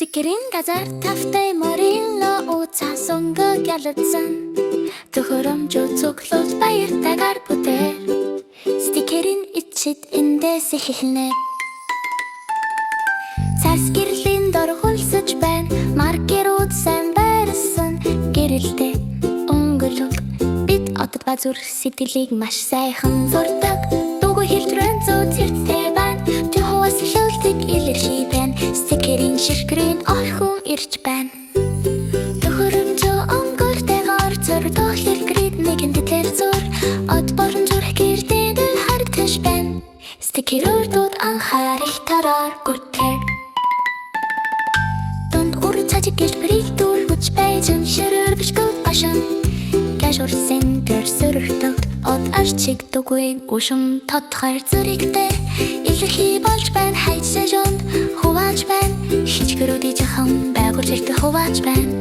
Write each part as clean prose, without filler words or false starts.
Стикерийн газар тавтай морило уцаасонго гялцсан төхөөрөмжөө цуглуул баяртайгаар бүтээр стикерийн ичид эндээс эхэлнэ. Цаас гэрлийн дор хулсаж байна, маркерууд сайн байрсан гэрэлтэй өнгөлөг бид одод базур сэтгэлийг маш сайхан зурдаг. Дугуй хэлтрэн зөө цэртэй байна, төхөөс шилдэг илэрхий байна. Стикерийн ширхрийн орхон ирж байна. Төхөөрөмжөө өнгөлтэйгээр зөрдөө хэлгрид нэгэн тэтэр зур од борон зүрх гэрдээ харагдаж байна. Стикерүүд анхаарал тараар гүтээ Чажигэж брилдүүл хүч байжин ширэр бишгөө гашин Гашур сентер сөрөгтөг од арчиг дугуйн гушин тодхойр зүрэгтэй илэрхий болж байна хайж сажонд хувааж байна хичгэрүүдий жахан байгуулж ирдэг хувааж байна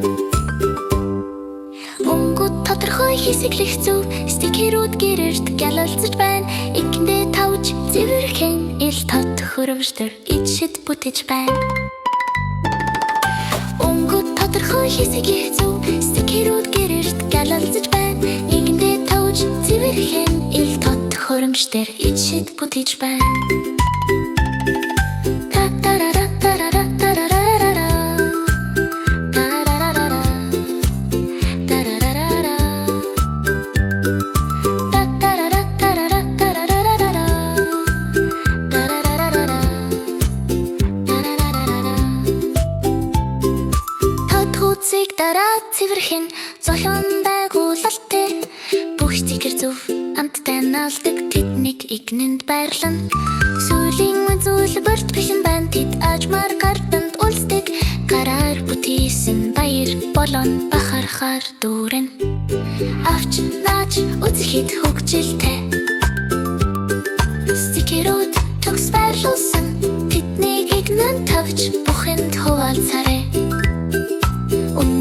Өнгөд тодорхой хэсэглэх зүв стикерүүд гэрэрт гялалцаж байна Ихэндээ тавж зэвэрхэн ил тод хөрөвчдөр ичид бүтэж байна Тодорхой хэсэг зүв стикерүүд гэрэрт гялалзаж байна Ихэндээ тавж зэвэрхэн ил тод хөрөмжтөр ичид бүтэж байна Дараа цэвэрхэн зохион байгуулалттай бүх стикер зүв амттай наалдаг тэднийг игнэнд байрлан сүүлийн зүйлбэрт бэхэн байна тэд ажмаар гарданд улсдаг гараар бүтээсэн баяр болон бахархаар дүүрэн авч наач үзэхэд хөгжилтэй стикерүүд төгс байрлуулсан тэднийг игнэнд тавж бүхэнд хуваалцаарай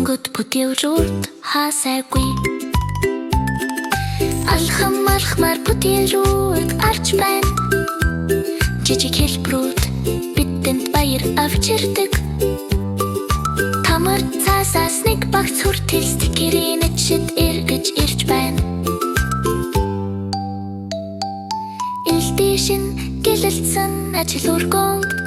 Өнгөд бүтээлрүүд хаасайгүй Алхамар бүтээлрүүд арч байна Жижиг хэлбэрүүд бидэнд баяр авч ирдэг Тамар цаасаас нэг багц хүртэл стикерийн ичид эргэж ирж байна Илдэшин гэлэлцэн ажил үргэнд